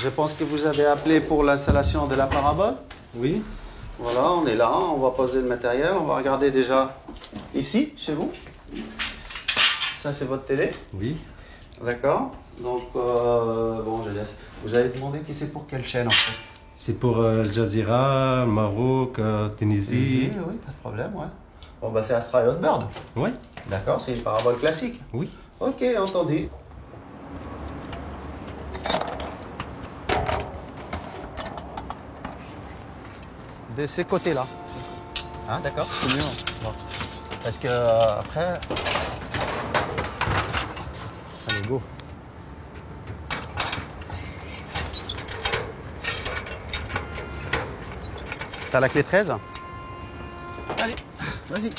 Je pense que vous avez appelé pour l'installation de la parabole. Oui. Voilà, on est là, on va poser le matériel, on va regarder déjà ici, chez vous. Ça, c'est votre télé. Oui. D'accord. Donc, bon, je laisse. Vous avez demandé qui c'est pour quelle chaîne, en fait? C'est pour Al Jazeera, Maroc, Tunisie. Oui, pas de problème, ouais. Bon, bah, c'est Astra et Hotbird. Oui. D'accord, c'est une parabole classique. Oui. Ok, entendu. De ces côtés-là. Hein, d'accord? C'est mieux. Bon. Parce que après... Allez, go. T'as la clé 13? Allez, vas-y.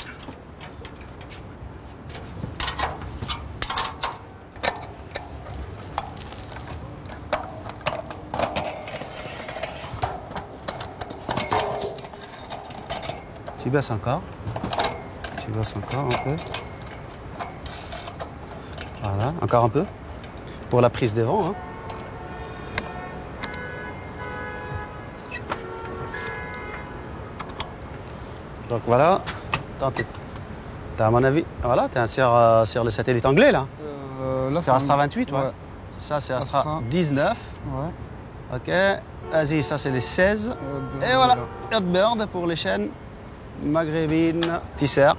Tu baisses encore. Tu baisses encore un peu. Voilà, encore un peu. Pour la prise des vents. Hein. Donc voilà. Attends, t'as à mon avis. Voilà, t'es sur le satellite anglais là. Là c'est Astra 28, ouais. Ça, c'est Astra 19. Ouais. Ok. Vas-y, ça, c'est les 16. Et voilà, Hotbird pour les chaînes maghrébines. Tisser.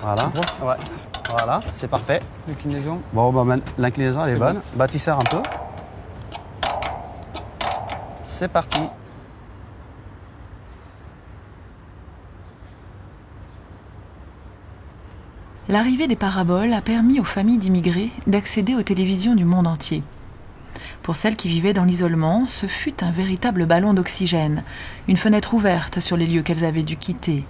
Voilà. Ouais. Voilà, c'est parfait. L'inclinaison. Bon, bah, l'inclinaison, elle est bonne. Bon. Bâtisseur un peu. C'est parti. L'arrivée des paraboles a permis aux familles d'immigrés d'accéder aux télévisions du monde entier. Pour celles qui vivaient dans l'isolement, ce fut un véritable ballon d'oxygène, une fenêtre ouverte sur les lieux qu'elles avaient dû quitter.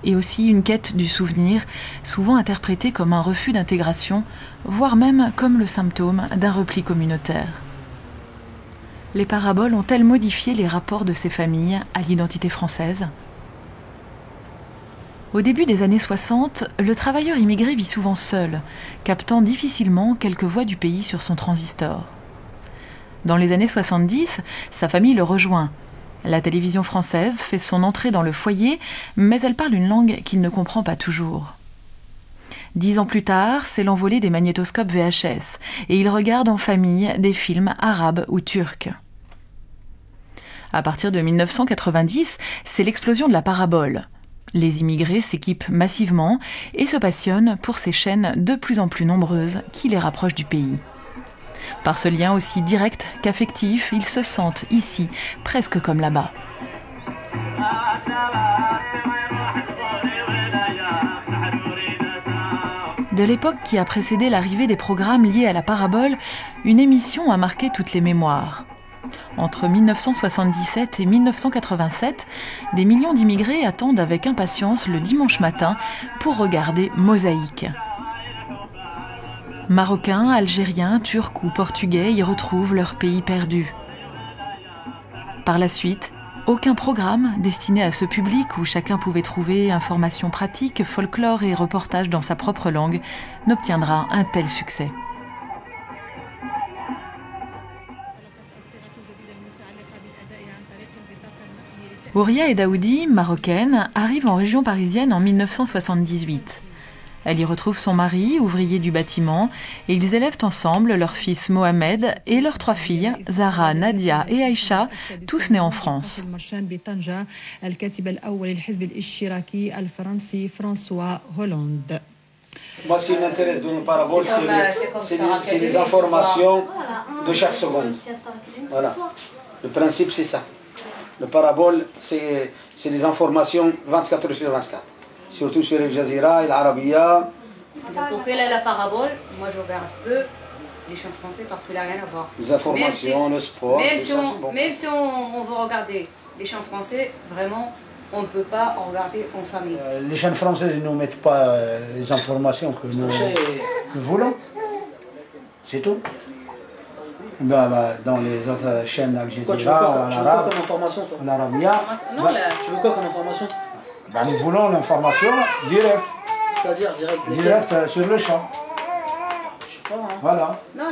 Et aussi une quête du souvenir, souvent interprétée comme un refus d'intégration, voire même comme le symptôme d'un repli communautaire. Les paraboles ont-elles modifié les rapports de ces familles à l'identité française ? Au début des années 60, le travailleur immigré vit souvent seul, captant difficilement quelques voix du pays sur son transistor. Dans les années 70, sa famille le rejoint. La télévision française fait son entrée dans le foyer, mais elle parle une langue qu'il ne comprend pas toujours. 10 ans plus tard, c'est l'envolée des magnétoscopes VHS, et il regarde en famille des films arabes ou turcs. À partir de 1990, c'est l'explosion de la parabole. Les immigrés s'équipent massivement et se passionnent pour ces chaînes de plus en plus nombreuses qui les rapprochent du pays. Par ce lien aussi direct qu'affectif, ils se sentent ici, presque comme là-bas. De l'époque qui a précédé l'arrivée des programmes liés à la parabole, une émission a marqué toutes les mémoires. Entre 1977 et 1987, des millions d'immigrés attendent avec impatience le dimanche matin pour regarder Mosaïque. Marocains, Algériens, Turcs ou Portugais y retrouvent leur pays perdu. Par la suite, aucun programme destiné à ce public où chacun pouvait trouver informations pratiques, folklore et reportages dans sa propre langue n'obtiendra un tel succès. Ouria et Daoudi, marocaine, arrivent en région parisienne en 1978. Elle y retrouve son mari, ouvrier du bâtiment, et ils élèvent ensemble leur fils Mohamed et leurs 3 filles, Zahra, Nadia et Aïcha, tous nés en France. Moi, ce qui m'intéresse dans le parabole, c'est les informations de chaque seconde. Voilà. Le principe, c'est ça. Le parabole, c'est les informations 24 heures sur 24. Surtout sur Al Jazeera et l'Arabia. Pour quelle est la parabole, moi je regarde peu les chaînes françaises parce qu'il n'a rien à voir. Les informations, le sport. Même si on veut regarder les chaînes françaises, vraiment, on ne peut pas en regarder en famille. Les chaînes françaises ne nous mettent pas les informations que nous voulons. C'est tout. Dans les autres chaînes, Al Jazeera, tu veux quoi comme information, toi? l'Arabia. Tu veux quoi comme information? Nous voulons l'information directe. C'est-à-dire direct sur le champ. Voilà. Non,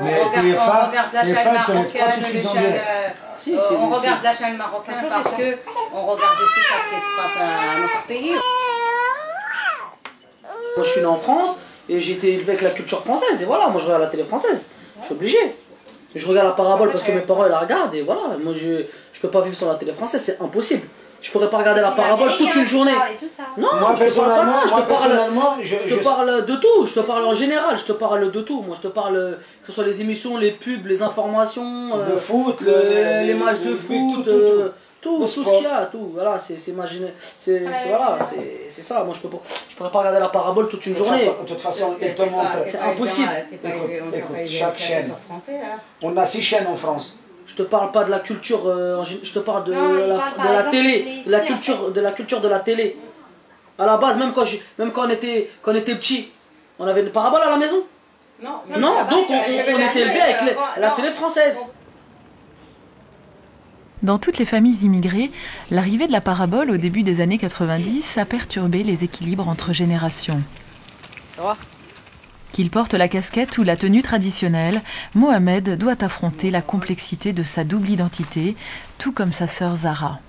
Mais on les femmes, regarde la les chaîne femmes connaissent pas marocaine, tout de suite le d'anglais. châle, Si, c'est on des- regarde la chaîne marocaine parce que on regarde aussi ce qui se passe à notre pays. Moi je suis né en France et j'ai été élevé avec la culture française et voilà, moi je regarde la télé française. Je suis obligé. Et je regarde la parabole parce que mes parents ils la regardent et voilà, moi je peux pas vivre sans la télé française, c'est impossible. Je pourrais pas regarder la parabole toute une journée. Non, Moi, je te parle pas de ça, personnellement, je te parle de tout, je te parle en général, je te parle de tout. Moi je te parle que ce soit les émissions, les pubs, les informations, le foot, les matchs de foot, tout ce qu'il y a, tout. Voilà, c'est ça. Moi je pourrais pas regarder la parabole toute une journée. De toute façon, ils te montrent. C'est impossible. Écoute, chaque chaîne. On a 6 chaînes en France. Je te parle pas de la culture, je te parle de la télé, de la culture de la télé. À la base, même quand on était petit, on avait une parabole à la maison. Non, donc on était élevé avec la télé française. Dans toutes les familles immigrées, l'arrivée de la parabole au début des années 90 a perturbé les équilibres entre générations. Ça va ? Qu'il porte la casquette ou la tenue traditionnelle, Mohamed doit affronter la complexité de sa double identité, tout comme sa sœur Zahra.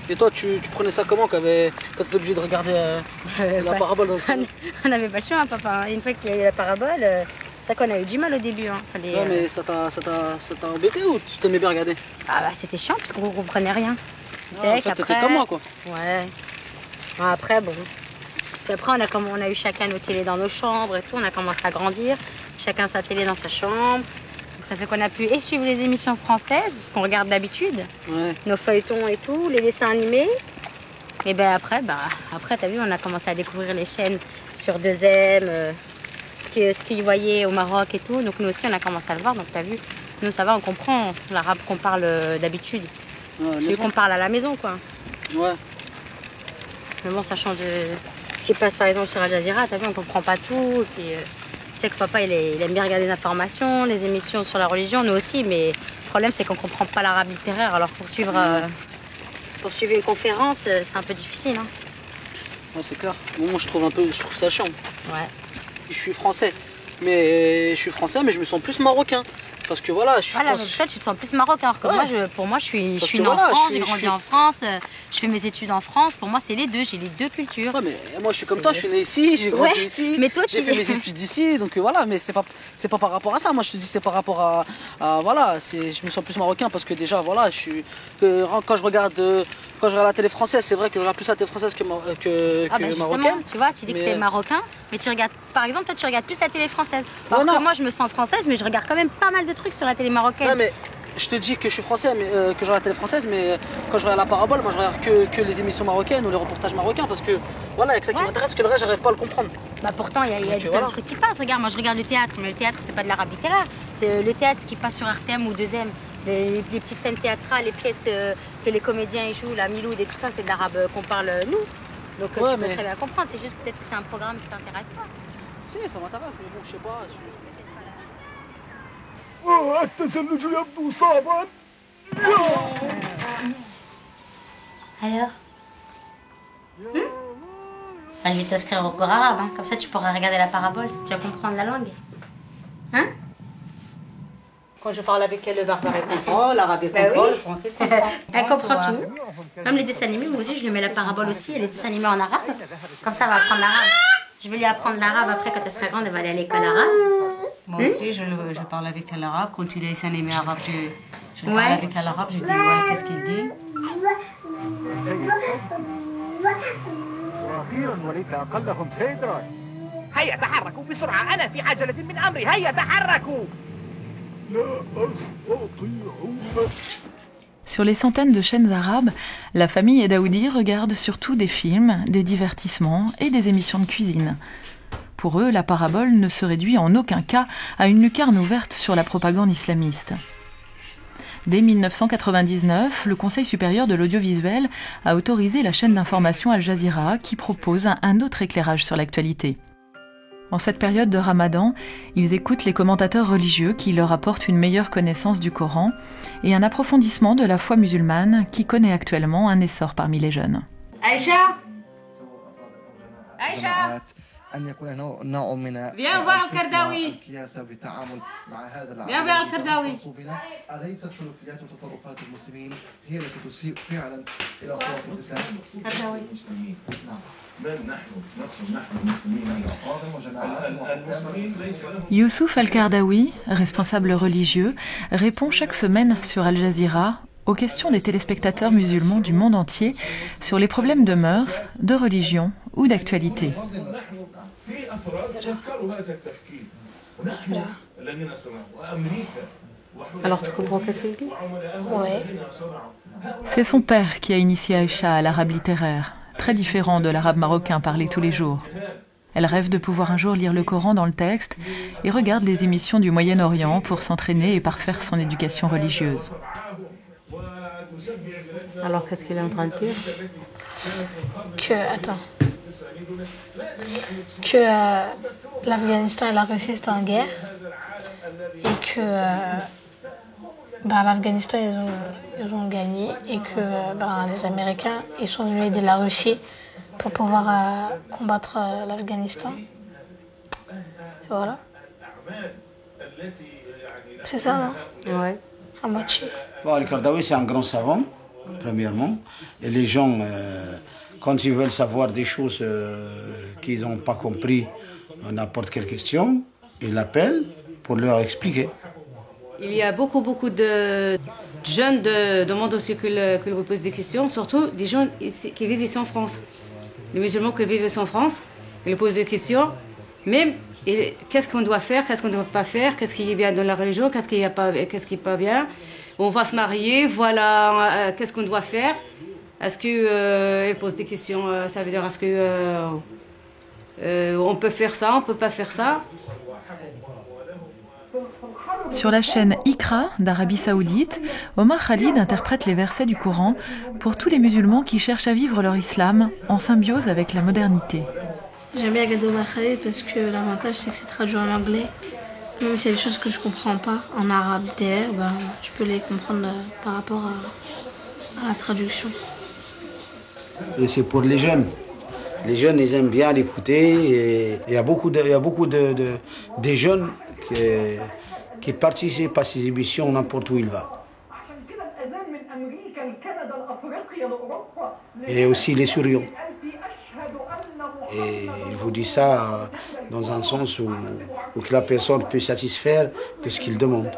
Et toi, tu prenais ça comment quand tu étais obligé de regarder la parabole dans le cinéma? On n'avait pas le choix, hein, papa. Une fois qu'il y a eu la parabole, c'est vrai qu'on a eu du mal au début. Hein. Fallait, Ouais, mais ça t'a embêté ou tu t'aimais bien regarder? Ah bah c'était chiant parce qu'on ne comprenait rien. C'est En vrai fait, qu'après... t'étais comme moi, quoi. Ouais. Après, bon. Puis après, on a eu chacun nos télés dans nos chambres et tout. On a commencé à grandir. Chacun sa télé dans sa chambre. Donc ça fait qu'on a pu suivre les émissions françaises, ce qu'on regarde d'habitude. Ouais. Nos feuilletons et tout, les dessins animés. Et ben après, t'as vu, on a commencé à découvrir les chaînes sur 2M, ce qu'ils voyaient au Maroc et tout. Donc nous aussi, on a commencé à le voir. Donc t'as vu, nous ça va, on comprend l'arabe qu'on parle d'habitude. Ouais, Celui qu'on parle à la maison, quoi. Ouais. Mais bon, ça change ce qui passe par exemple sur Al Jazeera, t'as vu, on comprend pas tout. Et puis, tu sais que papa, il aime bien regarder les informations, les émissions sur la religion, nous aussi. Mais le problème, c'est qu'on comprend pas l'arabe littéraire. Alors pour suivre une conférence, c'est un peu difficile. Hein. Ouais, c'est clair. Moi, je trouve ça chiant. Ouais. Je suis français, mais je me sens plus marocain. Parce que voilà, Voilà, mais toi, tu te sens plus marocain. Alors que Ouais. pour moi, je suis né en voilà, France, j'ai grandi en France, je fais mes études en France. Pour moi, c'est les deux, j'ai les deux cultures. Ouais, mais moi je suis comme toi, je suis né ici, j'ai grandi Ouais, ici, mais toi, j'ai fait mes études ici, donc voilà, mais c'est pas par rapport à ça. Moi je te dis c'est par rapport à voilà, je me sens plus marocain parce que déjà voilà, quand je regarde la télé française, c'est vrai que je regarde plus la télé française que Justement, marocaine. tu vois, tu dis que t'es marocain, mais tu regardes, par exemple, toi tu regardes plus la télé française. Alors Non, que non. moi je me sens française, mais je regarde quand même pas mal de trucs sur la télé marocaine. Ouais, mais je te dis que je suis français, mais que je regarde la télé française, mais quand je regarde la parabole, moi je regarde que les émissions marocaines ou les reportages marocains parce que voilà, avec ça qui m'intéresse, parce que le reste j'arrive pas à le comprendre. Bah pourtant, il y a plein voilà. de trucs qui passent. Regarde, moi je regarde le théâtre, mais le théâtre c'est pas de l'arabe littéraire. C'est le théâtre qui passe sur RTM ou 2M. Les petites scènes théâtrales, les pièces que les comédiens ils jouent, la Miloud et tout ça, c'est de l'arabe qu'on parle nous. Donc Ouais, tu peux mais- très bien comprendre. C'est juste peut-être que c'est un programme qui t'intéresse pas. Si, ça m'intéresse, mais bon, je sais pas. Alors Je vais t'inscrire au cours arabe, hein. Comme ça tu pourras regarder la parabole, tu vas comprendre la langue. Hein? Quand je parle avec elle, le berbère elle comprend, l'arabe elle comprend, le français elle comprend. Elle comprend tout. Même les dessins animés, moi aussi je lui mets la parabole aussi, et les dessins animés en arabe. Comme ça elle va apprendre l'arabe. Je vais lui apprendre l'arabe après quand elle sera grande, elle va aller à l'école arabe. Moi aussi, je parle avec elle l'arabe. Quand il est animé arabe, je parle Ouais. avec elle l'arabe, je dis voilà, qu'est-ce qu'il dit. أخيرا وليس أقلهم سيدراك هيا تحركوا بسرعة أنا في عجلة من أمري هيا تحركوا لا أستطيع بس Sur les centaines de chaînes arabes, la famille Edaoudi regarde surtout des films, des divertissements et des émissions de cuisine. Pour eux, la parabole ne se réduit en aucun cas à une lucarne ouverte sur la propagande islamiste. Dès 1999, le Conseil supérieur de l'audiovisuel a autorisé la chaîne d'information Al Jazeera qui propose un autre éclairage sur l'actualité. En cette période de Ramadan, ils écoutent les commentateurs religieux qui leur apportent une meilleure connaissance du Coran et un approfondissement de la foi musulmane qui connaît actuellement un essor parmi les jeunes. Aïcha Aïcha Viens voir le Kardawi. Viens voir le Kardawi. Youssouf Al-Kardawi, responsable religieux, répond chaque semaine sur Al Jazeera aux questions des téléspectateurs musulmans du monde entier sur les problèmes de mœurs, de religion ou d'actualité. Alors tu comprends qu'est-ce qu'il dit? Ouais. C'est son père qui a initié Aïcha à l'arabe littéraire, très différent de l'arabe marocain parlé tous les jours. Elle rêve de pouvoir un jour lire le Coran dans le texte et regarde les émissions du Moyen-Orient pour s'entraîner et parfaire son éducation religieuse. Alors qu'est-ce qu'il est en train de dire? Que l'Afghanistan et la Russie sont en guerre et que l'Afghanistan ils ont gagné et que les Américains ils sont venus aider la Russie pour pouvoir combattre l'Afghanistan. Voilà. C'est ça, non? Ouais. À moitié. Bon, Al-Kardawi, c'est un grand savant, premièrement. Et les gens, quand ils veulent savoir des choses qu'ils n'ont pas compris, n'importe quelle question, ils l'appellent pour leur expliquer. Il y a beaucoup de jeunes de monde aussi qui vous posent des questions, surtout des gens qui vivent ici en France. Les musulmans qui vivent ici en France, ils posent des questions, même qu'est-ce qu'on doit faire, qu'est-ce qu'on ne doit pas faire, qu'est-ce qui est bien dans la religion, qu'est-ce qui n'est pas bien. On va se marier, voilà, qu'est-ce qu'on doit faire. Est-ce qu'ils posent des questions, ça veut dire est-ce qu'on peut faire ça, on ne peut pas faire ça. Sur la chaîne Iqra d'Arabie Saoudite, Omar Khalid interprète les versets du Coran pour tous les musulmans qui cherchent à vivre leur islam en symbiose avec la modernité. J'aime bien regarder Omar Khalid parce que l'avantage c'est que c'est traduit en anglais. Même s'il y a des choses que je ne comprends pas en arabe littéraire, je peux les comprendre par rapport à la traduction. Et c'est pour les jeunes. Les jeunes, ils aiment bien l'écouter. Il y a beaucoup de jeunes qui participent à ces émissions n'importe où il va. Et aussi les souriants. Et il vous dit ça dans un sens où que la personne peut satisfaire de ce qu'il demande.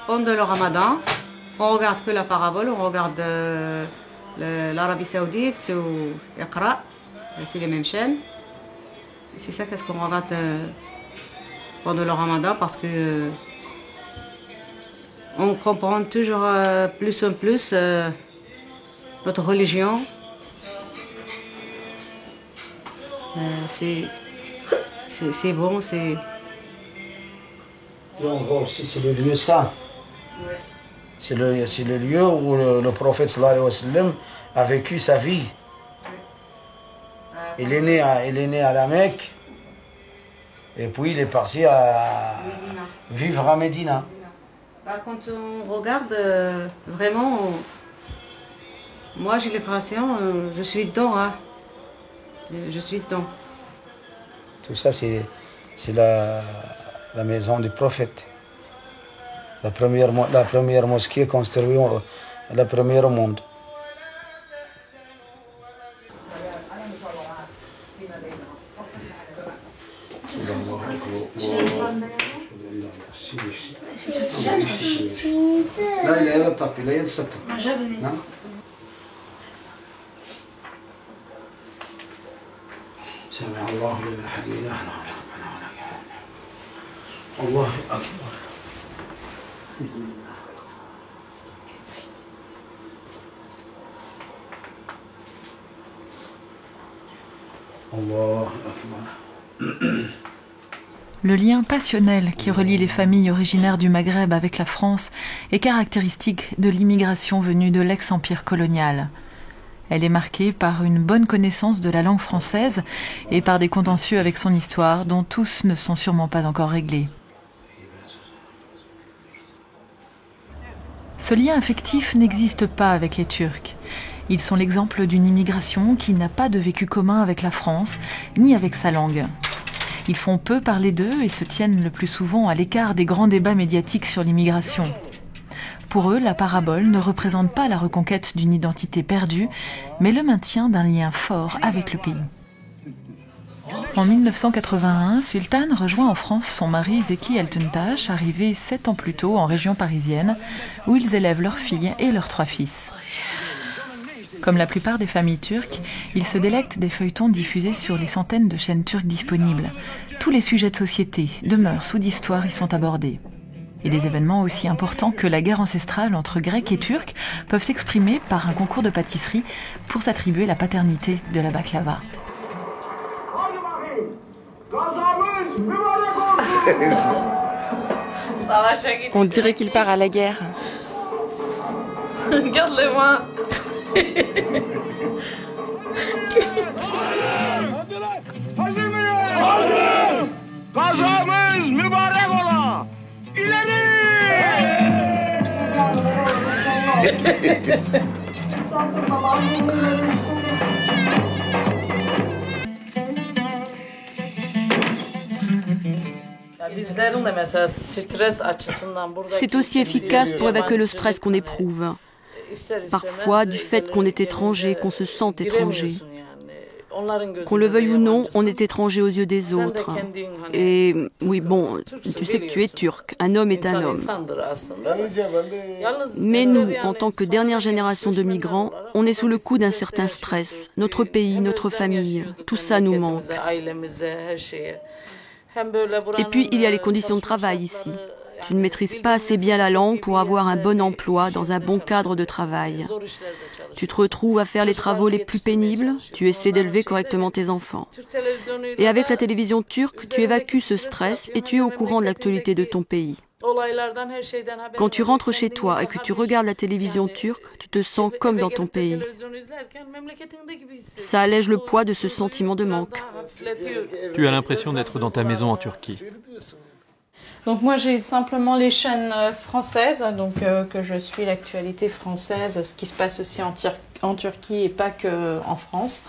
Pendant le Ramadan, on regarde que la parabole, on regarde l'Arabie Saoudite ou Iqra, c'est les mêmes chaînes. C'est ça qu'est-ce qu'on regarde pendant le Ramadan parce que on comprend toujours plus en plus notre religion. C'est bon, c'est... On voit aussi c'est le lieu saint. C'est le lieu où le prophète sallallahu alayhi wa sallam a vécu sa vie. Il est né à la Mecque et puis il est parti à vivre à Médina. Quand on regarde vraiment, moi j'ai l'impression, je suis dedans. Je suis dedans. Tout ça c'est la maison du prophète. La première mosquée construite, la première au monde. لا لا يلطف لا يلصق نعم سمع الله لمن حمده الله أكبر الله أكبر Le lien passionnel qui relie les familles originaires du Maghreb avec la France est caractéristique de l'immigration venue de l'ex-empire colonial. Elle est marquée par une bonne connaissance de la langue française et par des contentieux avec son histoire dont tous ne sont sûrement pas encore réglés. Ce lien affectif n'existe pas avec les Turcs. Ils sont l'exemple d'une immigration qui n'a pas de vécu commun avec la France, ni avec sa langue. Ils font peu parler d'eux et se tiennent le plus souvent à l'écart des grands débats médiatiques sur l'immigration. Pour eux, la parabole ne représente pas la reconquête d'une identité perdue, mais le maintien d'un lien fort avec le pays. En 1981, Sultan rejoint en France son mari Zeki Altuntaş, arrivé 7 ans plus tôt en région parisienne, où ils élèvent leur fille et leurs 3 fils. Comme la plupart des familles turques, ils se délectent des feuilletons diffusés sur les centaines de chaînes turques disponibles. Tous les sujets de société, de mœurs ou d'histoire y sont abordés. Et des événements aussi importants que la guerre ancestrale entre Grecs et Turcs peuvent s'exprimer par un concours de pâtisserie pour s'attribuer la paternité de la baklava. On dirait qu'il part à la guerre. Regarde-les moi. Gazamız mübarek ola! İleri! C'est aussi efficace pour évacuer le stress qu'on éprouve. Parfois, du fait qu'on est étranger, qu'on se sent étranger. Qu'on le veuille ou non, on est étranger aux yeux des autres. Et oui, bon, tu sais que tu es turc, un homme est un homme. Mais nous, en tant que dernière génération de migrants, on est sous le coup d'un certain stress. Notre pays, notre famille, tout ça nous manque. Et puis, il y a les conditions de travail ici. Tu ne maîtrises pas assez bien la langue pour avoir un bon emploi dans un bon cadre de travail. Tu te retrouves à faire les travaux les plus pénibles, tu essaies d'élever correctement tes enfants. Et avec la télévision turque, tu évacues ce stress et tu es au courant de l'actualité de ton pays. Quand tu rentres chez toi et que tu regardes la télévision turque, tu te sens comme dans ton pays. Ça allège le poids de ce sentiment de manque. Tu as l'impression d'être dans ta maison en Turquie. Donc moi j'ai simplement les chaînes françaises, donc que je suis l'actualité française, ce qui se passe aussi en Turquie et pas que en France.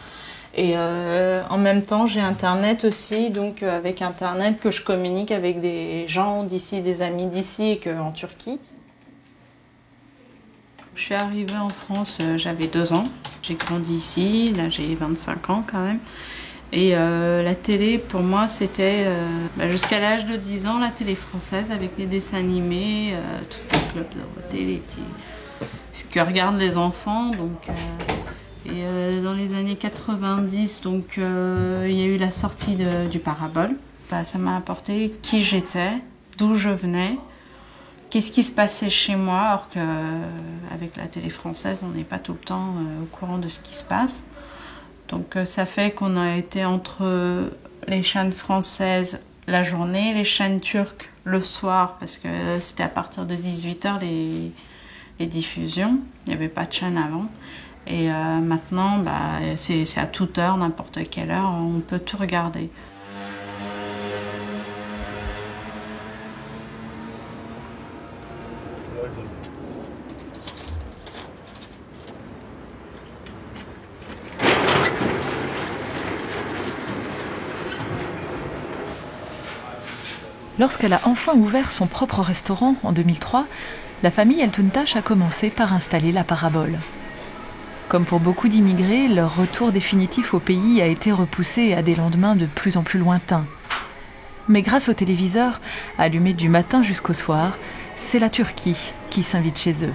Et en même temps j'ai Internet aussi, donc avec Internet que je communique avec des gens d'ici, des amis d'ici et qu'en Turquie. Je suis arrivée en France, j'avais 2 ans. J'ai grandi ici, là j'ai 25 ans quand même. Et la télé, pour moi, c'était jusqu'à l'âge de 10 ans, la télé française avec les dessins animés, tout ce qui est Club Dorothée, les petits... ce que regardent les enfants. Donc, dans les années 90, donc, il y a eu la sortie du Parabole. Ça m'a apporté qui j'étais, d'où je venais, qu'est-ce qui se passait chez moi, alors qu'avec la télé française, on n'est pas tout le temps au courant de ce qui se passe. Donc ça fait qu'on a été entre les chaînes françaises la journée, les chaînes turques le soir, parce que c'était à partir de 18h les diffusions. Il n'y avait pas de chaîne avant. Et maintenant, c'est à toute heure, n'importe quelle heure, on peut tout regarder. Lorsqu'elle a enfin ouvert son propre restaurant en 2003, la famille Altuntaş a commencé par installer la parabole. Comme pour beaucoup d'immigrés, leur retour définitif au pays a été repoussé à des lendemains de plus en plus lointains. Mais grâce au téléviseur, allumé du matin jusqu'au soir, c'est la Turquie qui s'invite chez eux.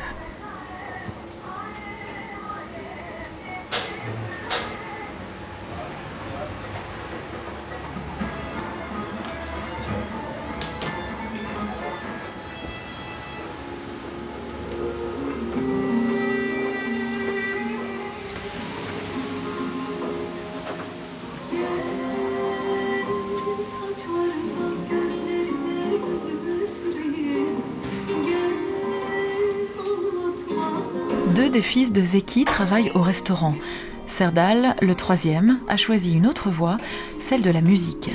des fils de Zeki travaillent au restaurant. Serdal, le troisième, a choisi une autre voie, celle de la musique.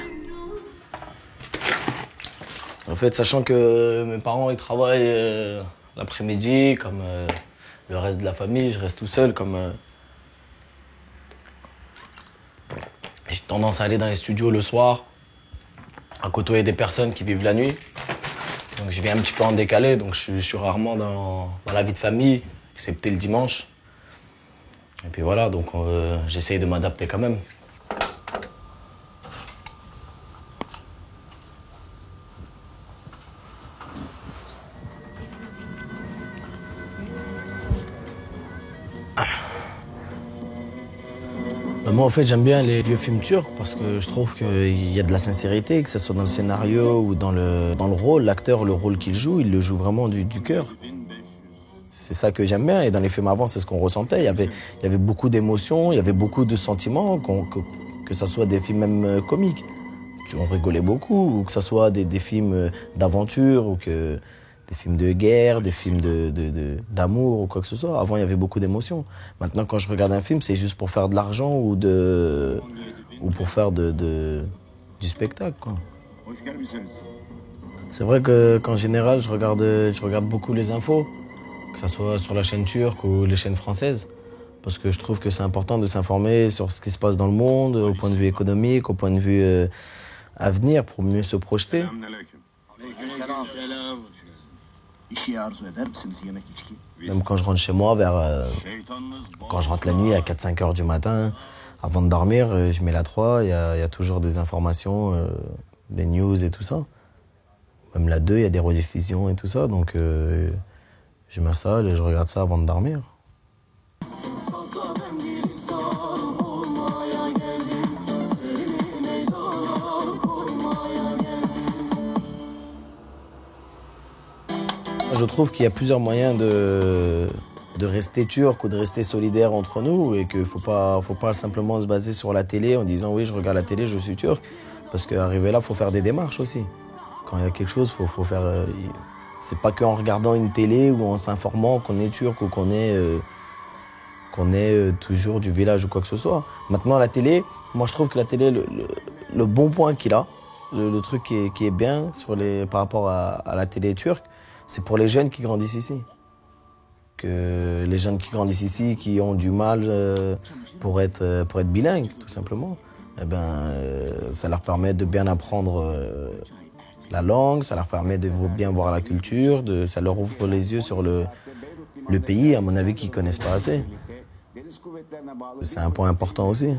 En fait, sachant que mes parents ils travaillent l'après-midi, comme le reste de la famille, je reste tout seul. J'ai tendance à aller dans les studios le soir, à côtoyer des personnes qui vivent la nuit. Donc je viens un petit peu en décalé, donc je suis rarement dans la vie de famille, excepté le dimanche. Et puis voilà, donc j'essaye de m'adapter quand même. Moi, en fait, j'aime bien les vieux films turcs parce que je trouve qu'il y a de la sincérité, que ce soit dans le scénario ou dans le rôle. L'acteur, le rôle qu'il joue, il le joue vraiment du cœur. C'est ça que j'aime bien. Et dans les films avant, c'est ce qu'on ressentait. Il y avait beaucoup d'émotions, il y avait beaucoup de sentiments, que ça soit des films même comiques. On rigolait beaucoup, ou que ça soit des films d'aventure, ou que des films de guerre, des films d'amour ou quoi que ce soit. Avant, il y avait beaucoup d'émotions. Maintenant, quand je regarde un film, c'est juste pour faire de l'argent ou pour faire du spectacle, quoi. C'est vrai qu'en général, je regarde beaucoup les infos, que ce soit sur la chaîne turque ou les chaînes françaises, parce que je trouve que c'est important de s'informer sur ce qui se passe dans le monde, au point de vue économique, au point de vue avenir, pour mieux se projeter. Même quand je rentre chez moi, quand je rentre la nuit à 4-5 heures du matin, avant de dormir, je mets la 3, il y a toujours des informations, des news et tout ça. Même la 2, il y a des rediffusions et tout ça, donc je m'installe et je regarde ça avant de dormir. Je trouve qu'il y a plusieurs moyens de rester turc ou de rester solidaire entre nous et qu'il ne faut pas simplement se baser sur la télé en disant oui, je regarde la télé, je suis turc. Parce qu'arriver là, il faut faire des démarches aussi. Quand il y a quelque chose, il faut faire... c'est pas qu'en regardant une télé ou en s'informant qu'on est turc ou qu'on est toujours du village ou quoi que ce soit. Maintenant, la télé, moi je trouve que la télé, le bon point qu'il a, le truc qui est bien par rapport à la télé turque, c'est pour les jeunes qui grandissent ici. Que les jeunes qui grandissent ici, qui ont du mal pour être bilingues, tout simplement, ça leur permet de bien apprendre la langue, ça leur permet de bien voir la culture, ça leur ouvre les yeux sur le pays, à mon avis, qu'ils ne connaissent pas assez. C'est un point important aussi.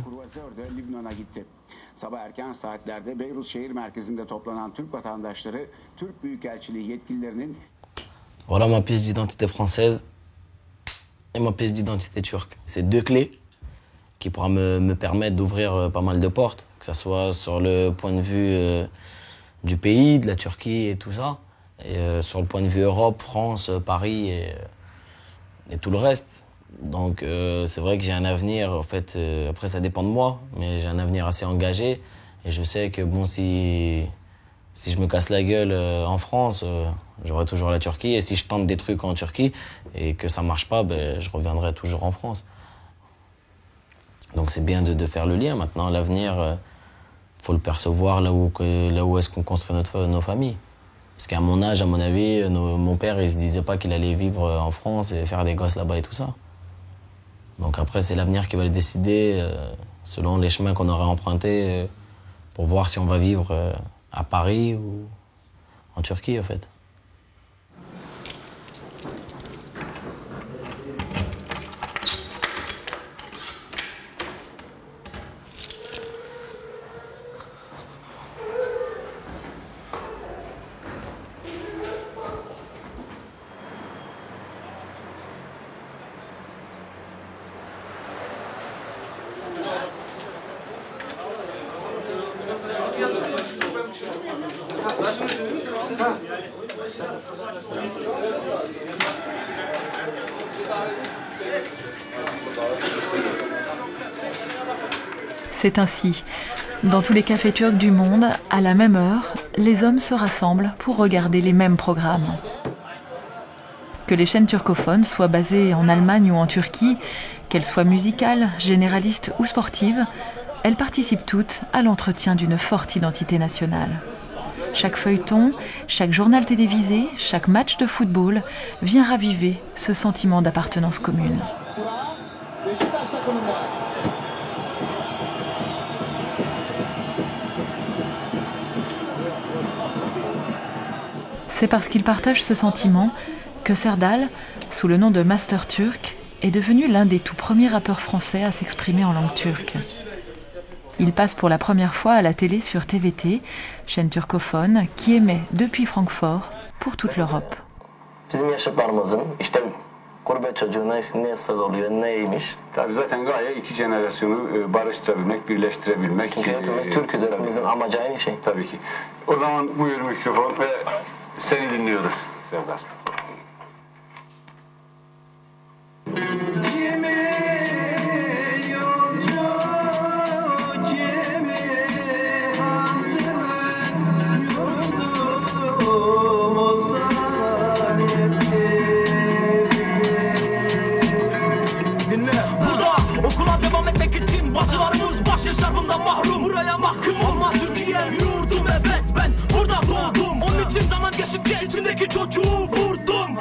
Voilà ma pièce d'identité française et ma pièce d'identité turque. C'est deux clés qui pourront me permettre d'ouvrir pas mal de portes, que ce soit sur le point de vue du pays, de la Turquie et tout ça, et sur le point de vue Europe, France, Paris et tout le reste. Donc c'est vrai que j'ai un avenir, en fait, après ça dépend de moi, mais j'ai un avenir assez engagé et je sais que bon, si je me casse la gueule en France, j'aurai toujours la Turquie, et si je tente des trucs en Turquie et que ça marche pas, je reviendrai toujours en France. Donc c'est bien de faire le lien. Maintenant, l'avenir, faut le percevoir là où est-ce qu'on construit nos familles. Parce qu'à mon âge, à mon avis, mon père, il se disait pas qu'il allait vivre en France et faire des gosses là-bas et tout ça. Donc après, c'est l'avenir qui va le décider selon les chemins qu'on aura empruntés pour voir si on va vivre à Paris ou en Turquie, en fait. C'est ainsi. Dans tous les cafés turcs du monde, à la même heure, les hommes se rassemblent pour regarder les mêmes programmes. Que les chaînes turcophones soient basées en Allemagne ou en Turquie, qu'elles soient musicales, généralistes ou sportives, elles participent toutes à l'entretien d'une forte identité nationale. Chaque feuilleton, chaque journal télévisé, chaque match de football vient raviver ce sentiment d'appartenance commune. C'est parce qu'ils partagent ce sentiment que Serdal, sous le nom de Master Turk, est devenu l'un des tout premiers rappeurs français à s'exprimer en langue turque. Il passe pour la première fois à la télé sur TVT, chaîne turcophone qui émet depuis Francfort pour toute l'Europe. Gurbet çocuğuna ne nasıl oluyor, neymiş? Tabii zaten gaye iki jenerasyonu barıştırabilmek, birleştirebilmek. Çünkü hepimiz Türk'üz, hepimizin amacı aynı şey. Tabii ki. O zaman buyur mikrofon ve seni dinliyoruz Serdar. Bacılarımız baş yaşar bundan mahrum. Buraya mahkum olma Türkiye yurdum. Evet ben burada doğdum. Onun için zaman geçtikçe içindeki çocuğu vurdum.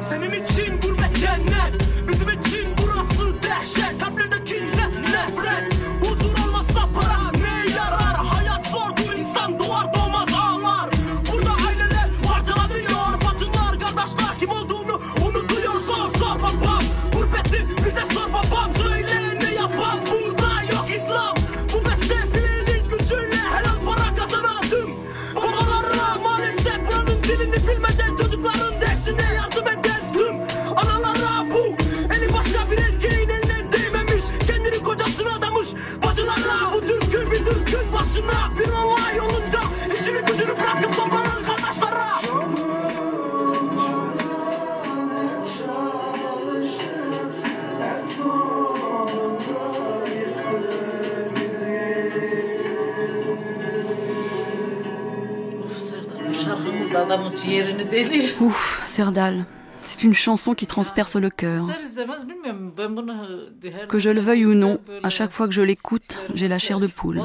Senin için gurbet cennet, bizim için burası dehşet. Kalplerdeki nefret, huzur olmazsa para ne yarar? Hayat zordur, insan doğar doğmaz ağlar. Burada aileler parçalanıyor, bacılar, kardeşler kim olduğunu unutuyor. Sor babam, gurbeti bize sor babam. Söyle ne yapan, burada yok İslam. Bu beste filenin gücüyle helal para kazandım. Babalara maalesef buranın dilini bilmeden çocukların dersine yardım ederdim. Analara bu, eli başka bir erkeğin eline değmemiş. Kendini kocasına adamış. Bacılara bu Türk'ün bir Türk'ün başına bir olay olunca işini gücünü bırakıp toplanan kardeşlere. Ouf, Serdal, c'est une chanson qui transperce le cœur. Que je le veuille ou non, à chaque fois que je l'écoute, j'ai la chair de poule.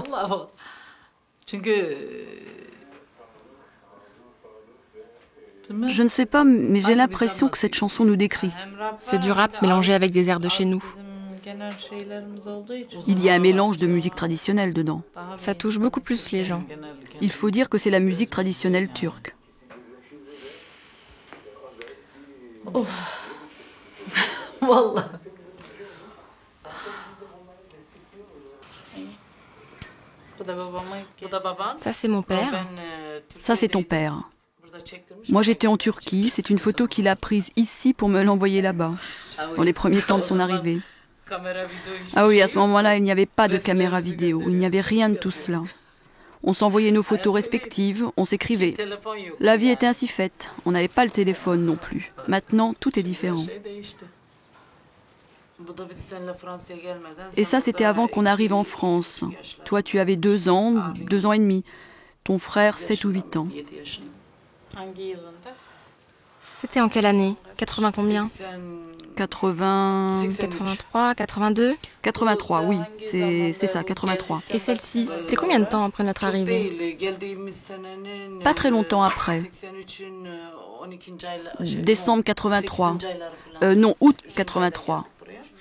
Je ne sais pas, mais j'ai l'impression que cette chanson nous décrit. C'est du rap mélangé avec des airs de chez nous. Il y a un mélange de musique traditionnelle dedans. Ça touche beaucoup plus les gens. Il faut dire que c'est la musique traditionnelle turque. Oh. Ça, c'est mon père. Ça, c'est ton père. Moi, j'étais en Turquie. C'est une photo qu'il a prise ici pour me l'envoyer là-bas, dans les premiers temps de son arrivée. Ah oui, à ce moment-là, il n'y avait pas de caméra vidéo. Il n'y avait rien de tout cela. On s'envoyait nos photos respectives, on s'écrivait. La vie était ainsi faite. On n'avait pas le téléphone non plus. Maintenant, tout est différent. Et ça, c'était avant qu'on arrive en France. Toi, tu avais 2 ans, 2 ans et demi. Ton frère, 7 ou 8 ans. C'était en quelle année? 80 combien? 83, 82? 83, oui, c'est ça, 83. Et celle-ci, c'était combien de temps après notre arrivée? Pas très longtemps après. Décembre 83. Non, août 83.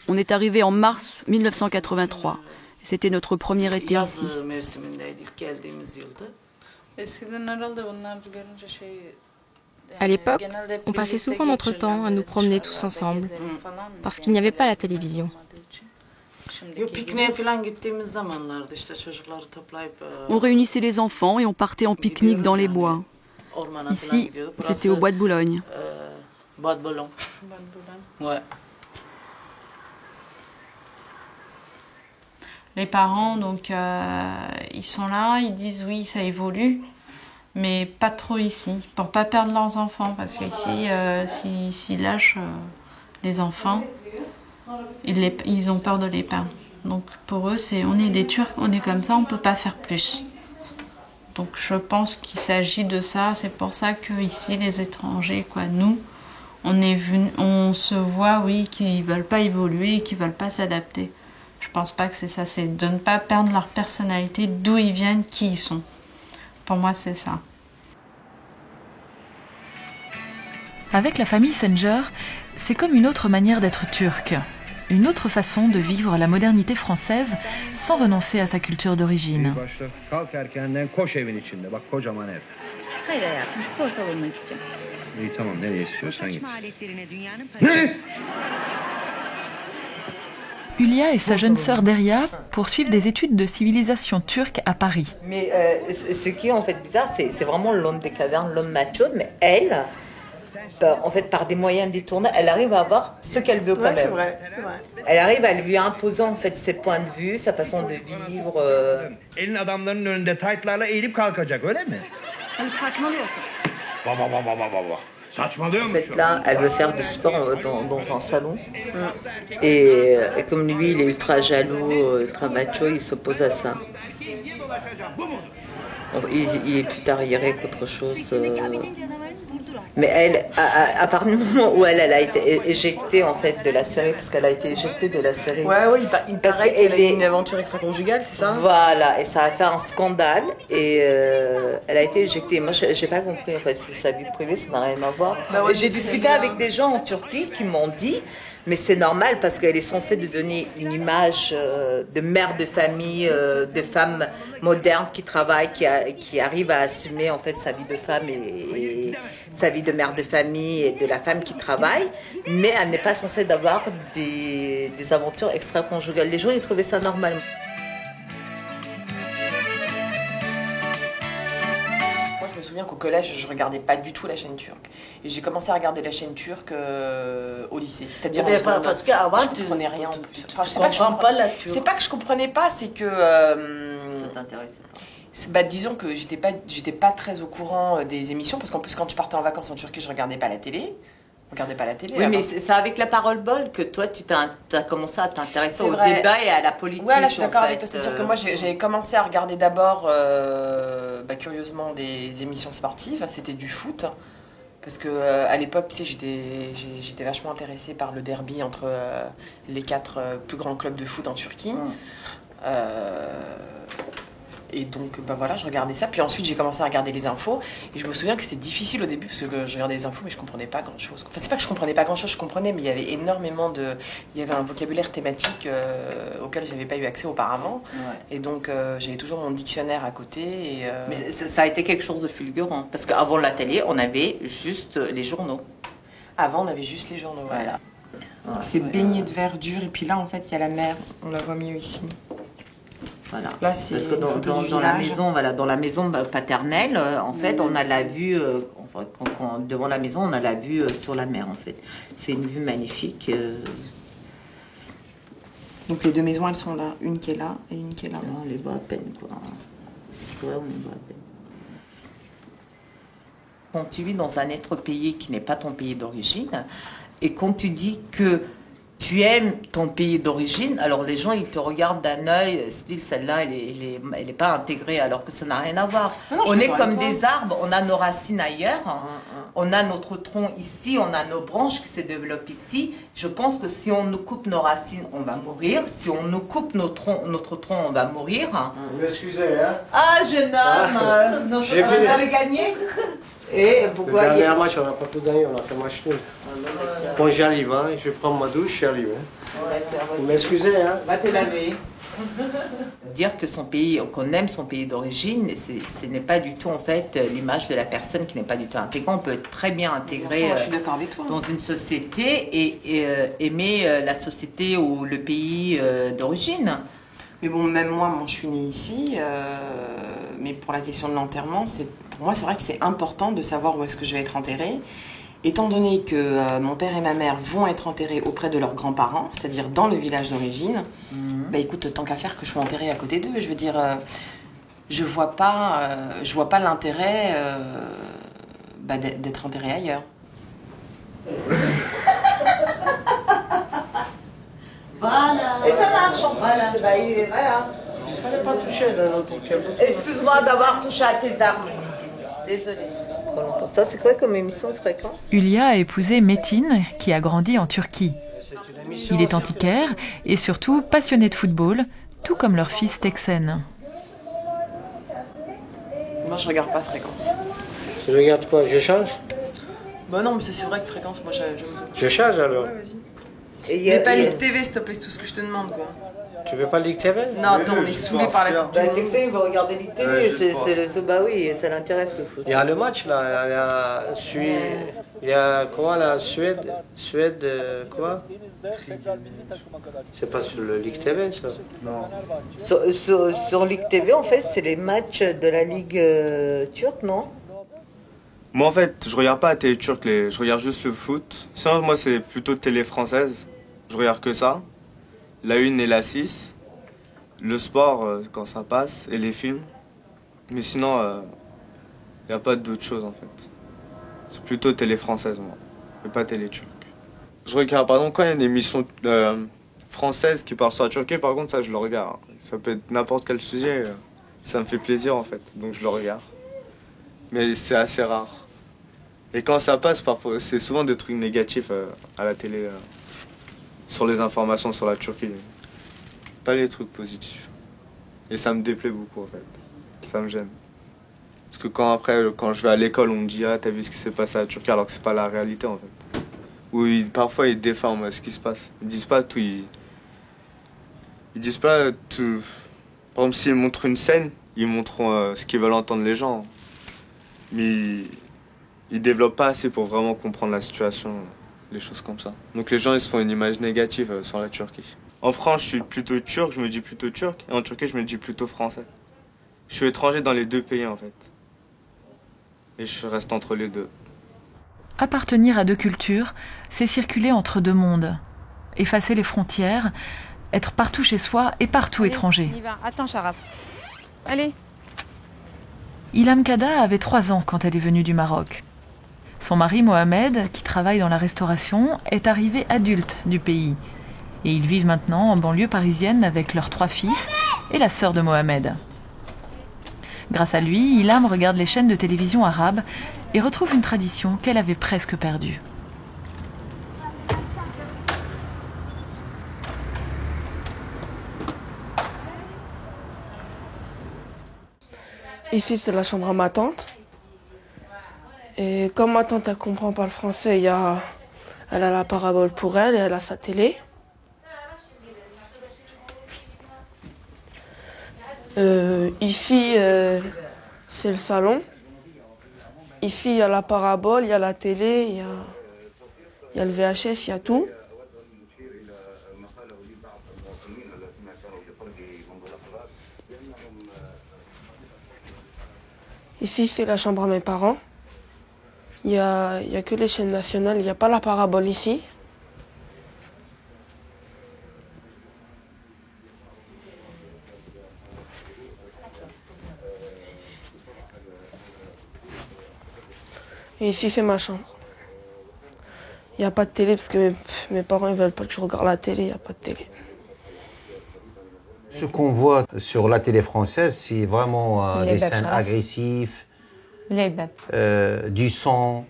On est arrivé en mars 1983. C'était notre premier été ici. À l'époque, on passait souvent notre temps à nous promener tous ensemble, parce qu'il n'y avait pas la télévision. On réunissait les enfants et on partait en pique-nique dans les bois. Ici, c'était au bois de Boulogne. Les parents, donc, ils sont là, ils disent oui, ça évolue. Mais pas trop ici, pour pas perdre leurs enfants, parce qu'ici, s'ils lâchent les enfants, ils ont peur de les perdre. Donc pour eux, on est des Turcs, on est comme ça, on ne peut pas faire plus. Donc je pense qu'il s'agit de ça. C'est pour ça qu'ici, les étrangers, nous, on se voit, oui, qu'ils ne veulent pas évoluer, qu'ils ne veulent pas s'adapter. Je pense pas que c'est ça, c'est de ne pas perdre leur personnalité, d'où ils viennent, qui ils sont. Pour moi, c'est ça. Avec la famille Sencer, c'est comme une autre manière d'être turc, une autre façon de vivre la modernité française sans renoncer à sa culture d'origine. Hülya et sa jeune sœur Derya poursuivent des études de civilisation turque à Paris. Mais ce qui est en fait bizarre, c'est vraiment l'homme des cavernes, l'homme macho, mais elle, en fait, par des moyens détournés, elle arrive à avoir ce qu'elle veut quand même. C'est vrai. Elle arrive à lui imposer en fait ses points de vue, sa façon de vivre. Elin adamların önünde taytlarla eğilip kalkacak öyle mi? En fait, là, elle veut faire du sport dans un salon. Et comme lui, il est ultra jaloux, ultra macho, il s'oppose à ça. Il est plus arriéré qu'autre chose. Mais elle, à partir du moment où elle a été éjectée en fait de la série, parce qu'elle a été éjectée de la série. Ouais, il paraît qu'elle a eu une aventure extra-conjugale, c'est ça? Voilà, et ça a fait un scandale, et elle a été éjectée. Moi, j'ai pas compris, en fait, c'est sa vie privée, ça n'a rien à voir. Ouais, j'ai discuté avec des gens en Turquie qui m'ont dit, mais c'est normal parce qu'elle est censée de donner une image de mère de famille, de femme moderne qui travaille, qui arrive à assumer en fait sa vie de femme et sa vie de mère de famille et de la femme qui travaille, mais elle n'est pas censée d'avoir des aventures extra-conjugales. Les gens, ils trouvaient ça normal. Je me souviens qu'au collège, je regardais pas du tout la chaîne turque. Et j'ai commencé à regarder la chaîne turque au lycée. C'est-à-dire en seconde. Parce qu'avant, je comprenais rien en plus. Enfin, c'est pas que je comprenais pas, c'est que... ça t'intéressait pas. Disons que j'étais pas très au courant des émissions, parce qu'en plus, quand je partais en vacances en Turquie, je regardais pas la télé. Oui, mais c'est avec la parole bol que toi, tu as commencé à t'intéresser au débat et à la politique. Ouais, là, je suis d'accord avec toi. C'est-à-dire que moi, j'ai commencé à regarder d'abord, curieusement, des émissions sportives. C'était du foot. Parce que à l'époque, tu sais, j'étais vachement intéressée par le derby entre les 4 plus grands clubs de foot en Turquie. Et donc, voilà, je regardais ça. Puis ensuite, j'ai commencé à regarder les infos. Et je me souviens que c'était difficile au début, parce que je regardais les infos, mais je comprenais pas grand-chose. Enfin, c'est pas que je comprenais pas grand-chose, je comprenais, mais il y avait énormément de... Il y avait un vocabulaire thématique auquel j'avais pas eu accès auparavant. Ouais. Et donc, j'avais toujours mon dictionnaire à côté. Et, Mais ça a été quelque chose de fulgurant. Parce qu'avant la télé, on avait juste les journaux. Avant, on avait juste les journaux, voilà. C'est baigné de verdure. Et puis là, en fait, il y a la mer. On la voit mieux ici. Voilà. Là, c'est parce que dans la maison, voilà, dans la maison paternelle, en fait, on a la vue devant la maison, on a la vue sur la mer, en fait. C'est une vue magnifique. Donc les deux maisons, elles sont là, une qui est là et une qui est là. On les voit à peine, quoi. Ouais, on les voit à peine. Quand tu vis dans un autre pays qui n'est pas ton pays d'origine, et quand tu dis que tu aimes ton pays d'origine, alors les gens, ils te regardent d'un œil, style, celle-là, elle est pas intégrée, alors que ça n'a rien à voir. Non, on est comme des arbres, on a nos racines ailleurs, on a notre tronc ici, on a nos branches qui se développent ici. Je pense que si on nous coupe nos racines, on va mourir. Si on nous coupe notre tronc, on va mourir. Vous m'excusez, hein? Ah, jeune homme, non, vous avez gagné. Et vous le voyez... dernier match, on n'a pas tout gagné, on a fait match nul. Bon, j'arrive, hein, je prends ma douche, j'arrive. Hein. Vous m'excusez, hein? Va te laver. Dire que son pays, qu'on aime son pays d'origine, ce n'est pas du tout en fait l'image de la personne qui n'est pas du tout intégrée. On peut être très bien intégré dans une société et aimer la société ou le pays d'origine. Mais bon, même moi, je suis née ici, mais pour la question de l'enterrement, pour moi, c'est vrai que c'est important de savoir où est-ce que je vais être enterrée. Étant donné que mon père et ma mère vont être enterrés auprès de leurs grands-parents, c'est-à-dire dans le village d'origine, bah écoute, tant qu'à faire que je sois enterrée à côté d'eux, je veux dire, je vois pas l'intérêt d'être enterrée ailleurs. Voilà. Et ça marche. l'argent. Voilà. Voilà. Il fallait pas toucher là, non, pour qu'il y ait beaucoup. Excuse-moi d'avoir touché à tes armes. Désolée. Ça, c'est quoi comme émission de fréquence? Hülya a épousé Metin, qui a grandi en Turquie. Il est antiquaire et surtout passionné de football, tout comme leur fils Teksen. Moi, je regarde pas Fréquence. Tu regardes quoi? Je change? Bah non, mais c'est vrai que Fréquence, moi, j'aime. Je change alors. Ouais, vas-y. Mais pas Ligue TV, s'il te plaît, c'est tout ce que je te demande, quoi. Tu veux pas Ligue TV? Non, attends, on est saoulés par la Coupe du Monde. Texan, il va regarder Ligue TV, bah oui, ça l'intéresse le foot. Il y a le match là, il y a quoi là, Suède, quoi? C'est pas sur le Ligue TV ça? Non. Sur Ligue TV, en fait, c'est les matchs de la Ligue turque, non? Moi en fait, je regarde pas la télé turque, je regarde juste le foot. Sinon, moi c'est plutôt télé française, je regarde que ça. La 1 et la 6, le sport quand ça passe et les films. Mais sinon, il n'y a pas d'autre chose en fait. C'est plutôt télé française moi, et pas télé turque. Je regarde, par exemple, quand il y a une émission française qui parle sur la Turquie, par contre ça je le regarde. Ça peut être n'importe quel sujet, ça me fait plaisir en fait, donc je le regarde. Mais c'est assez rare. Et quand ça passe, parfois, c'est souvent des trucs négatifs à la télé. Sur les informations sur la Turquie. Pas les trucs positifs. Et ça me déplaît beaucoup en fait. Ça me gêne. Parce que quand je vais à l'école, on me dit « Ah, t'as vu ce qui s'est passé à la Turquie ?» alors que c'est pas la réalité en fait. Ou parfois ils déforment ce qui se passe. Ils disent pas tout. Ils disent pas tout. Par exemple, s'ils montrent une scène, ils montrent ce qu'ils veulent entendre les gens. Mais ils développent pas assez pour vraiment comprendre la situation. Les choses comme ça. Donc les gens ils se font une image négative sur la Turquie. En France je suis plutôt turc, je me dis plutôt turc. Et en Turquie je me dis plutôt français. Je suis étranger dans les deux pays en fait. Et je reste entre les deux. Appartenir à deux cultures, c'est circuler entre deux mondes. Effacer les frontières, être partout chez soi et partout étranger. On y va. Attends Sharaf. Allez. Ilham Kada avait 3 ans quand elle est venue du Maroc. Son mari Mohamed, qui travaille dans la restauration, est arrivé adulte du pays. Et ils vivent maintenant en banlieue parisienne avec leurs 3 fils et la sœur de Mohamed. Grâce à lui, Ilham regarde les chaînes de télévision arabes et retrouve une tradition qu'elle avait presque perdue. Ici, c'est la chambre à ma tante. Et comme ma tante, elle comprend pas le français, elle a la parabole pour elle et elle a sa télé. Ici, c'est le salon. Ici, il y a la parabole, il y a la télé, il y a le VHS, il y a tout. Ici, c'est la chambre à mes parents. Il y a que les chaînes nationales, il n'y a pas la parabole ici. Et ici, c'est ma chambre. Il n'y a pas de télé parce que mes parents ne veulent pas que je regarde la télé, il n'y a pas de télé. Ce qu'on voit sur la télé française, c'est vraiment des scènes agressives, du sang,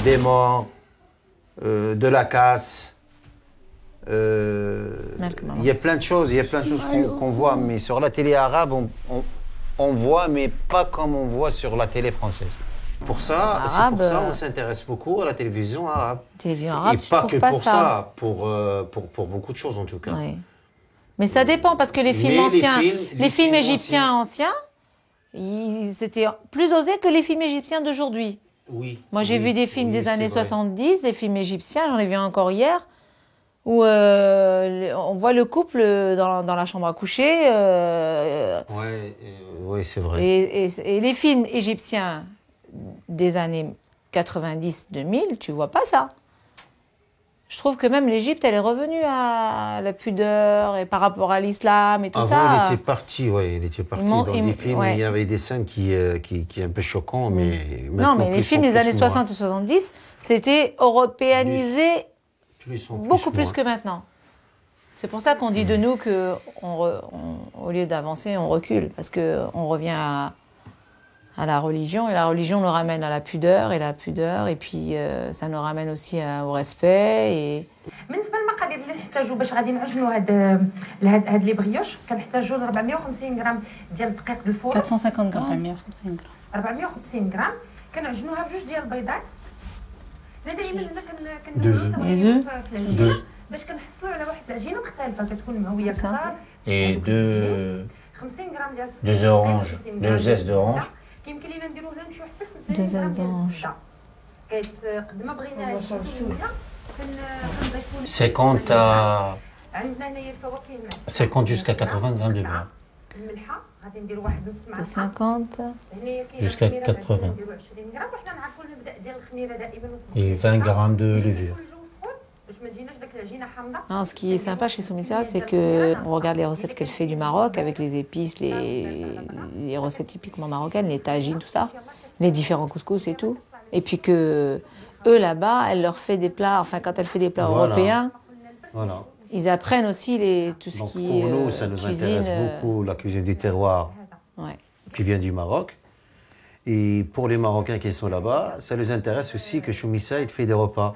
des morts, de la casse. Il y a plein de choses, qu'on voit, mais sur la télé arabe, on voit, mais pas comme on voit sur la télé française. C'est pour ça on s'intéresse beaucoup à la télévision arabe. Télévision arabe, et pas que pour ça, pour beaucoup de choses en tout cas. Oui. Mais ça dépend, parce que les films anciens, les films égyptiens anciens, c'était plus osé que les films égyptiens d'aujourd'hui. Oui. Moi, j'ai vu des films des années 70, des films égyptiens, j'en ai vu encore hier, où on voit le couple dans la chambre à coucher. Oui, c'est vrai. Et les films égyptiens des années 90-2000, tu vois pas ça. Je trouve que même l'Égypte, elle est revenue à la pudeur et par rapport à l'islam et tout ça. Avant, il était parti dans des films, il y avait des scènes qui est un peu choquant, mais non, mais les films des années 60 et 70, c'était européanisé beaucoup plus que maintenant. C'est pour ça qu'on dit de nous que au lieu d'avancer, on recule, parce qu'on revient à la religion, et la religion nous ramène à la pudeur, et puis ça nous ramène aussi au respect. Et... بالنسبه للمقادير اللي نحتاجو باش غادي نعجنوا هاد لي بريوش كنحتاجو 450 غرام ديال الدقيق الفور 450 غرام 450 غرام كنعجنوها بجوج ديال البيضات. انا دائما هنا كنديرو في باش كنحصلوا على واحد العجينه مختلفه كتكون مهويه كثار. Et 50 غرام ديال 2 oranges, 2 zestes d'orange. كيمكن لينا نديروه نمشيو حتى 2 zestes d'orange. قد ما بغينا شويه 50 à 50 jusqu'à 80 grammes de beurre. De 50 jusqu'à 80. Et 20 grammes de levure. Non, ce qui est sympa chez Soumissa, c'est qu'on regarde les recettes qu'elle fait du Maroc avec les épices, les recettes typiquement marocaines, les tagines, tout ça, les différents couscous et tout. Et puis que eux là-bas, elle leur fait des plats, enfin quand elle fait des plats européens, ils apprennent aussi tout ce qui est pour nous, ça nous intéresse beaucoup, la cuisine du terroir qui vient du Maroc. Et pour les Marocains qui sont là-bas, ça nous intéresse aussi que Choumissa, il fait des repas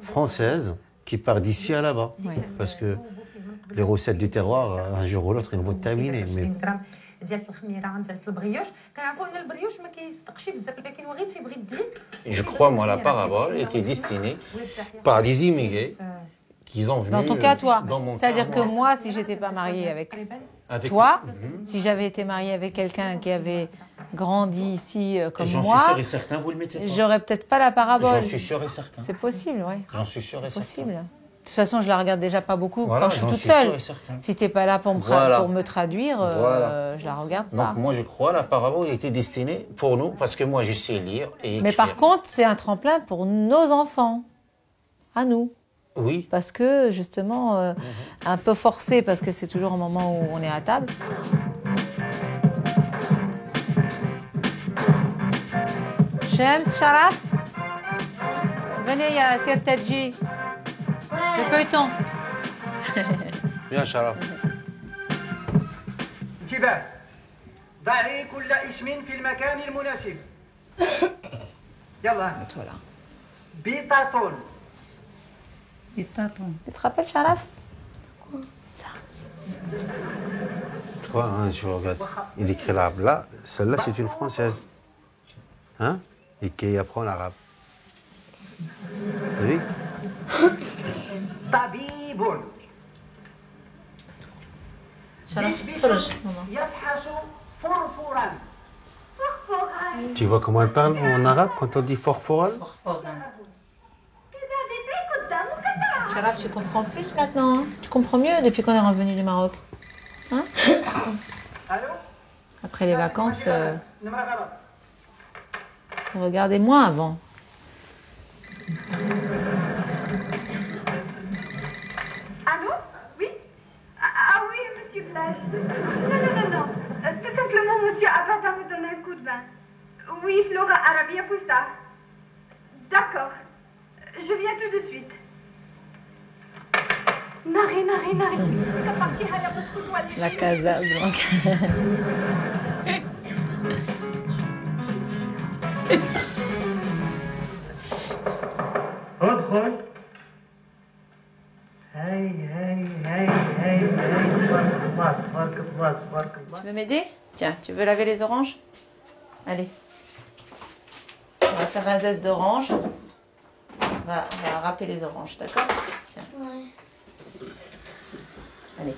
françaises qui partent d'ici à là-bas. Parce que les recettes du terroir, un jour ou l'autre, ils vont être terminées. Mais... Je crois, moi, la parabole était destinée par les immigrés qui ont venu... Dans ton cas, toi, c'est-à-dire que moi, si j'étais pas mariée avec toi, si j'avais été mariée avec quelqu'un qui avait grandi ici comme moi... J'en suis sûr et certain, vous le mettez pas. J'aurais peut-être pas la parabole. J'en suis sûr et certain. C'est possible, oui. J'en suis sûr et certain. C'est possible. De toute façon, je la regarde déjà pas beaucoup voilà, quand je suis toute seule. Si t'es pas là pour me traduire, je la regarde pas. Donc moi, je crois la parabole était destinée pour nous, parce que moi, je sais lire et écrire. Mais par contre, c'est un tremplin pour nos enfants, à nous. Oui. Parce que justement, un peu forcé, parce que c'est toujours un moment où on est à table. Shams, Sharaf, venez, il y a Siad Tadji. Le feuilleton. Viens, Sharaf. انتباه ضعي كل اسم في المكان المناسب. يلا. بيطاطون. Tu te rappelles, Sharaf? Ça. Toi, hein, je regarde. Il écrit l'arabe là. Celle-là, c'est une française. Hein? Et qui apprend l'arabe. T'as vu? طبيب يفحص فرفورا. Tu vois comment elle parle en arabe quand on dit forforal? Sharaf, tu comprends plus maintenant, hein? Tu comprends mieux depuis qu'on est revenu du Maroc. Hein? Après les vacances, regardez moins avant. Allô? Oui? Ah oui, monsieur Flash. Non. Tout simplement, monsieur Abada me donne un coup de main. Oui, Flora Arabia Pousta. D'accord. Je viens tout de suite. Nari. La Casa Blanca. ادخل. هاي تبارك الله. Tu veux m'aider? Tiens, tu veux laver les oranges? Allez. On va faire un zeste d'orange. On va râper les oranges, d'accord? Tiens. Ouais. Allez.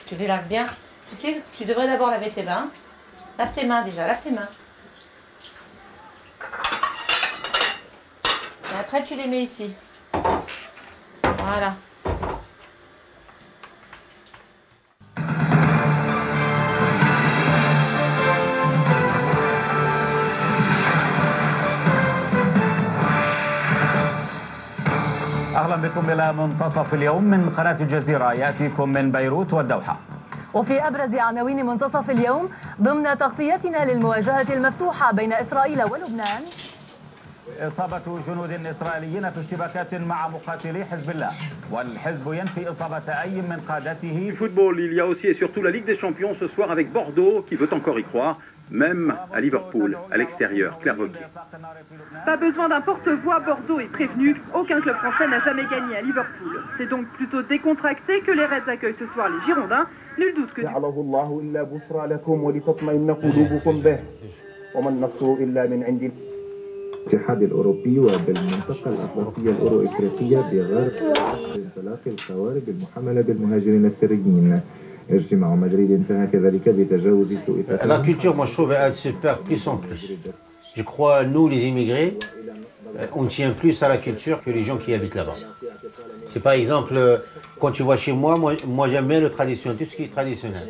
Tu les laves bien. Tu sais, tu devrais d'abord laver tes mains. Lave tes mains déjà, lave tes mains. Et après, tu les mets ici. Voilà. أهلا بكم إلى منتصف اليوم من قناة الجزيرة يأتيكم من بيروت والدوحة. وفي أبرز عناوين منتصف اليوم ضمن تغطيتنا للمواجهة المفتوحة بين إسرائيل ولبنان. إصابة جنود إسرائيليين في اشتباكات مع مقاتلي حزب الله والحزب ينفي إصابة أي من قادته. Du football, il y a aussi et surtout la Ligue des Champions ce soir avec Bordeaux qui veut encore y croire, même à Liverpool, à l'extérieur. Claire Wauquiez. Pas besoin d'un porte-voix, Bordeaux est prévenu. Aucun club français n'a jamais gagné à Liverpool. C'est donc plutôt décontracté que les Reds accueillent ce soir les Girondins. Nul doute que... الاتحاد الأوروبي وبالمنطقة الأطلسية الأورو إفريقية بغرض انطلاق القوارب المحملة بالمهاجرين السريين. اجتماع مدريد انتهى كذلك بتجاوز سوء التفاهم. La culture, moi je trouve, elle se perd plus en plus. Je crois, nous les immigrés, on tient plus à la culture que les gens qui habitent là-bas. C'est par exemple, quand tu vois chez moi, moi j'aime bien le traditionnel, tout ce qui est traditionnel.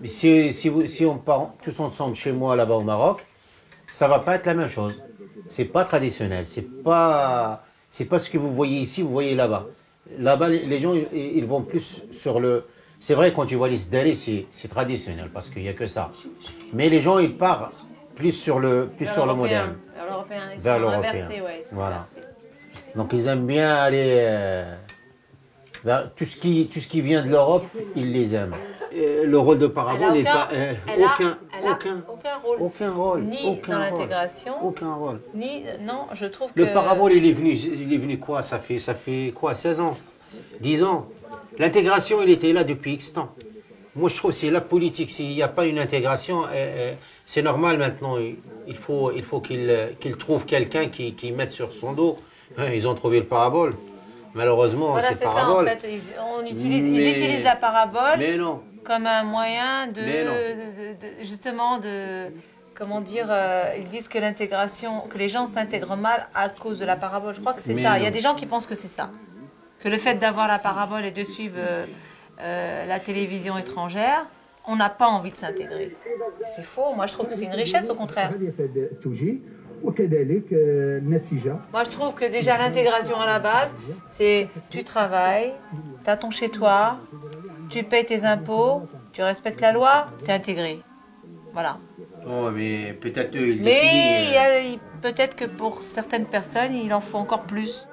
Mais si on part tous ensemble chez moi là-bas au Maroc, ça va pas être la même chose. C'est pas traditionnel, c'est pas ce que vous voyez ici, vous voyez là-bas. Là-bas, les gens, ils vont plus sur le... C'est vrai, quand tu vois les Sdari, c'est traditionnel, parce qu'il n'y a que ça. Mais les gens, ils partent plus sur le moderne. Vers l'européen, ils Vers sont l'européen. inversés, ouais, ils sont Voilà. inversés. Donc ils aiment bien aller... vers tout ce qui vient de l'Europe, ils les aiment. Le rôle de Parabole n'est pas... aucun rôle. Ni dans l'intégration. Aucun rôle. Ni... Non, je trouve que... Le Parabole, il est venu quoi, ça fait quoi, 16 ans 10 ans. L'intégration, il était là depuis X temps. Moi, je trouve que c'est la politique. S'il n'y a pas une intégration, c'est normal maintenant. Il faut qu'il trouve quelqu'un qui mette sur son dos. Ils ont trouvé le Parabole. Malheureusement, voilà, c'est ça Parabole. en fait. Ils utilisent la parabole non. comme un moyen justement de... Comment dire, ils disent que l'intégration, que les gens s'intègrent mal à cause de la parabole. Je crois que c'est ça. Non. Il y a des gens qui pensent que c'est ça. Que le fait d'avoir la parabole et de suivre la télévision étrangère, on n'a pas envie de s'intégrer. C'est faux. Moi, je trouve que c'est une richesse, au contraire. Moi, je trouve que déjà l'intégration à la base, c'est tu travailles, tu as ton chez-toi, tu payes tes impôts, tu respectes la loi, tu es intégré. Voilà. Oh, mais peut-être eux, Mais peut-être que pour certaines personnes, il en faut encore plus.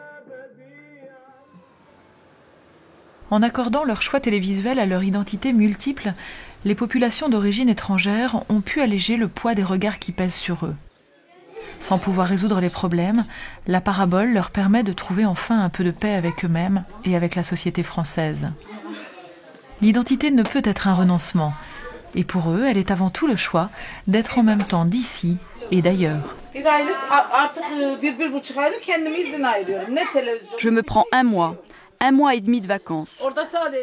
En accordant leur choix télévisuel à leur identité multiple, les populations d'origine étrangère ont pu alléger le poids des regards qui pèsent sur eux. Sans pouvoir résoudre les problèmes, la parabole leur permet de trouver enfin un peu de paix avec eux-mêmes et avec la société française. L'identité ne peut être un renoncement, et pour eux, elle est avant tout le choix d'être en même temps d'ici et d'ailleurs. Je me prends 1 mois et demi de vacances.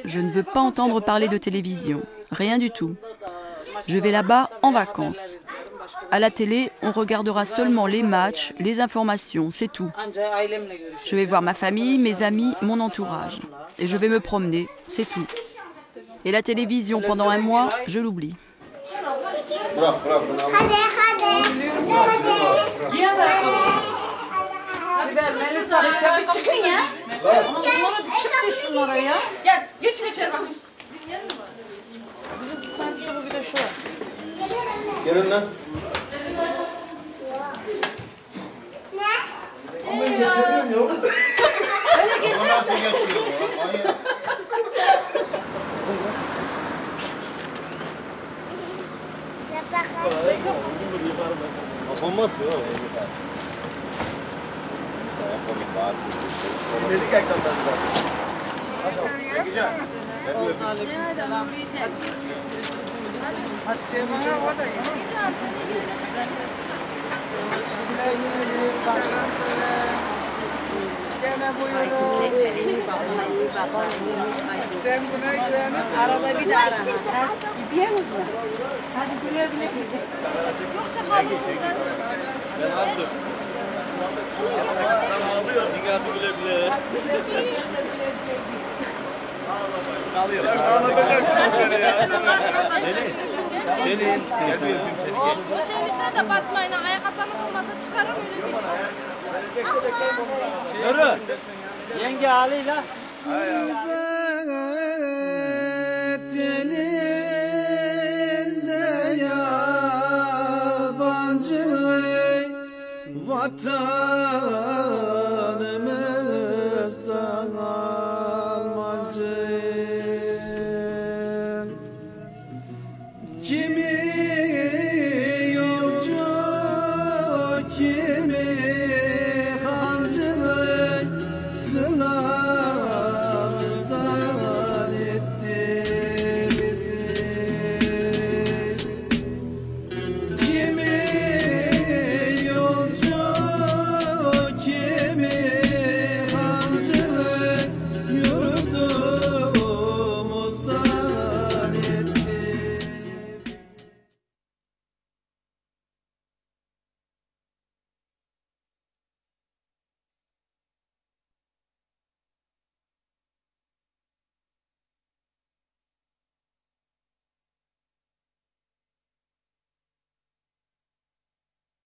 Je ne veux pas entendre parler de télévision, rien du tout. Je vais là-bas en vacances. À la télé, on regardera seulement les matchs, les informations, c'est tout. Je vais voir ma famille, mes amis, mon entourage. Et je vais me promener, c'est tout. Et la télévision pendant 1 mois, je l'oublie. Arada bir de ara. Gidiyor musun? Hadi buraya bile gidecek. Yoksa kalırsın zaten. Ben hazırım. Ben ağlıyorum. Dikkatli güle güle. Ağlıyorum. Ağlatacak ya. Gelin. Gel bir öpeyim seni. O şeyin üstüne de basmayın. Ayakkabılarınız olmasa çıkarın öyle gidin. Yürü. Yenge halıyla. Elinde yabancı وتاه